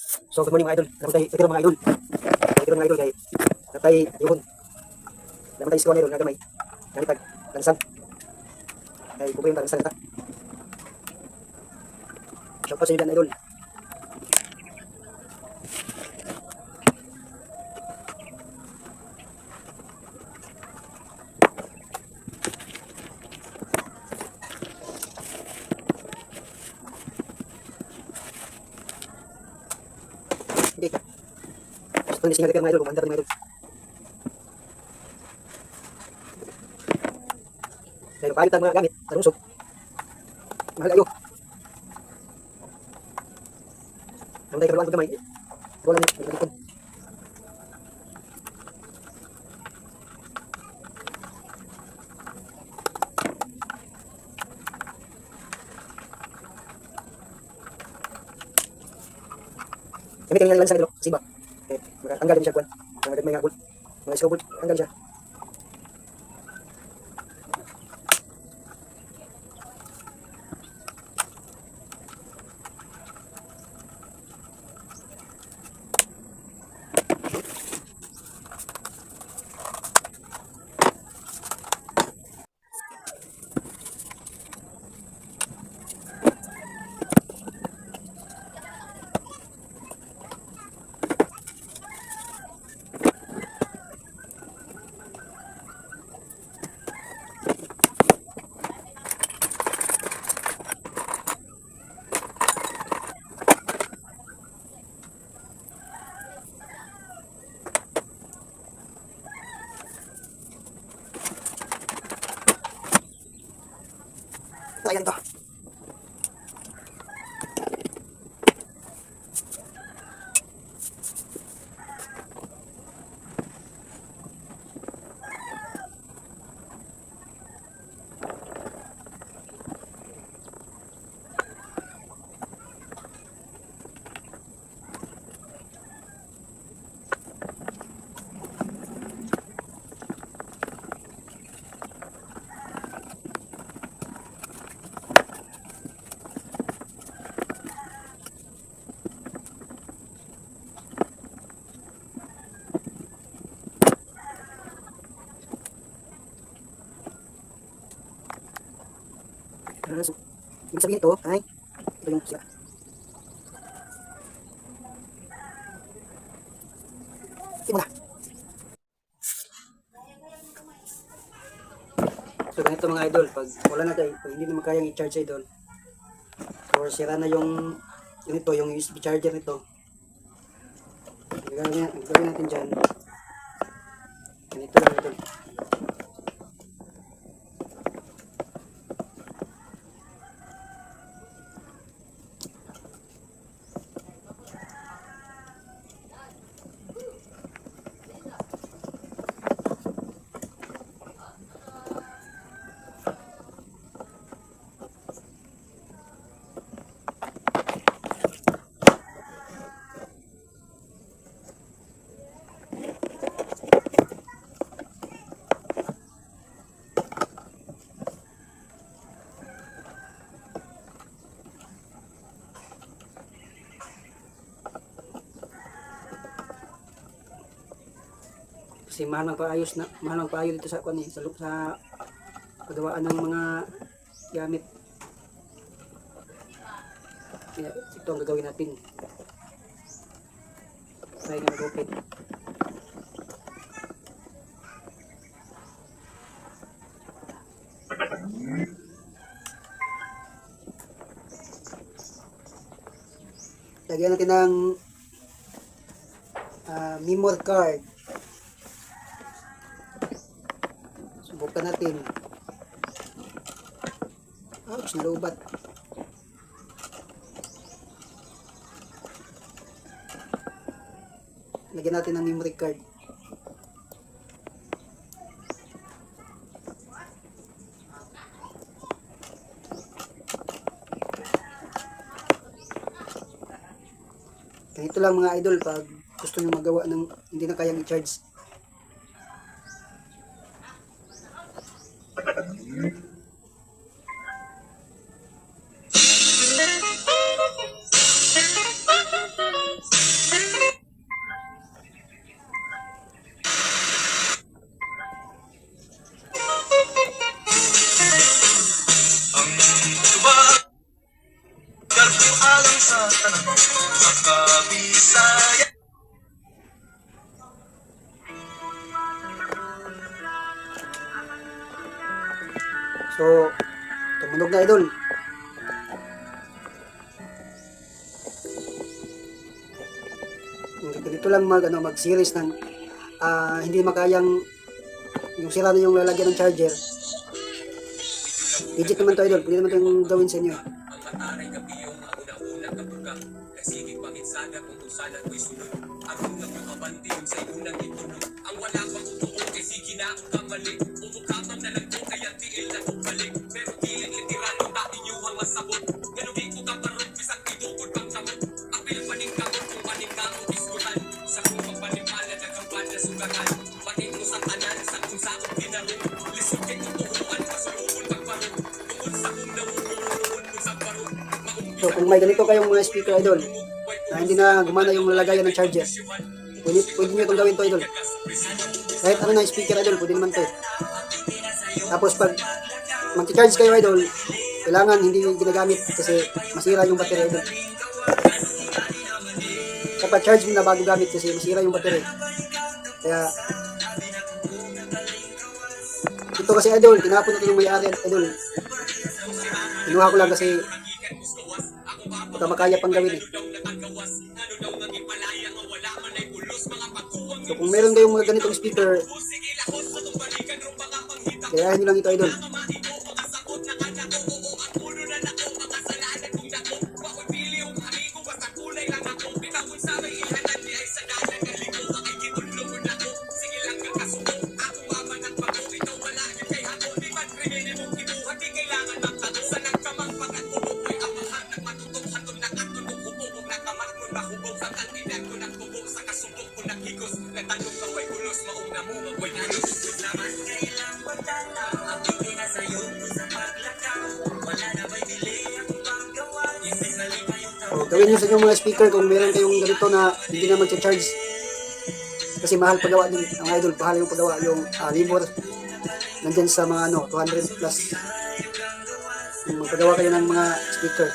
So good morning mga idol. Naman tayo itiro mga idol. Itiro mga idol kay natay yun. Naman tayo isko idol nga gamay. Nalitag lansang. Kay kubo yung lansang ita. Shout out sa inyo idol. Okay. Gusto ni singali ka mga idol, kumandar mga idol. Dahil palit ang mga gamit, tarungsog. Mahal kayo. Naman tayo karuan ko gamay. Wala na, nagkakipon. Kami tingnan lang sa idol, siba. Okay, makatanggal din siya kuwan. Mga may ngabol. Mga iskobol, tanggal siya. Ayan to. So, ibig sabihin ito ay ito yung sira. Simula. So ganito mga idol, pag wala na tayo, pag hindi na makayang i-charge idol, or sira na yung ito, yung USB charger nito, gagawin natin dyan. Ganito lang idol. Kasi mahal ng paayos dito sa kuan sa paggawaan ng mga gamit. Kaya ito ang gagawin natin. Try na mag-open. Lagyan natin ng memory card. Subukan natin. Ouch, nalubat. Lagyan natin ng memory card. Ganito lang mga idol pag gusto nyo magawa ng hindi na kayang i-charge. So, tumunog na idol. Ganito lang mag-series ng hindi makayang yung sira na yung lalagyan ng charger. Legit naman to idol, pwede naman itong gawin sa inyo. So kung may ganito kayong mga speaker idol na hindi na gumana yung lalagayan ng charger, pwede nyo itong gawin to idol. Kahit ano na speaker idol, pwede naman to eh. Tapos pag mag-charge kayo idol, kailangan hindi ginagamit kasi masira yung battery idol. Kapag charge mo na bago gamit kasi masira yung battery. Kaya ito kasi idol, tinapon ito yung may-ari idol. Kinuha ko lang kasi baka makaya pang gawin eh. So kung meron kayong mga ganitong speaker, gayahin nyo lang ito idol. So, gawin nyo sa inyong mga speaker kung meron kayong ganito na hindi na mag-charge. Kasi mahal paggawa din ang idol, mahal yung paggawa yung labor. Nandyan sa mga 200 plus. Yung magpagawa kayo ng mga speaker.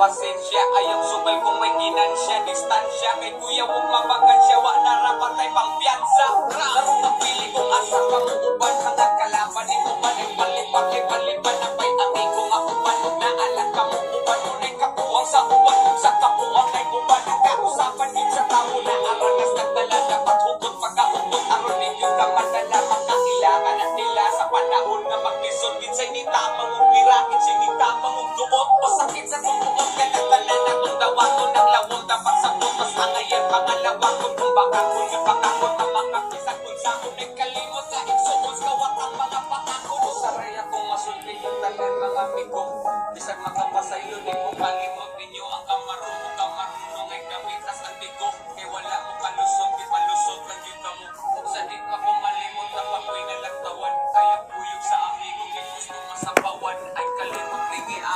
Pasensya, ayaw subay kung may ginansya, distansya, kay kuya huwag mabagan siya, wa na rapatay pang piyansa. Laro magpili kung asa panguuban, hanggang kalaban ito man ay palipalipan na pa'y amigo nga uban. Naalang ka mo uban, unay kapuwang sa uban, sa kapuwang ay uban. Ang kausapan din sa tao na aranas nagdala, dapat hugot pagkahugot, aron ninyo ka madala. Mga kailangan at nila sa panahon na maglisod, minsay ni tamang umbirakin, sinita mong duot, o sakit sa tumuot.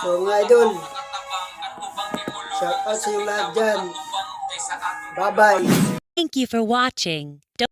So mga idol, shout out sa yung lahat dyan. Bye bye. Thank you for watching. Don't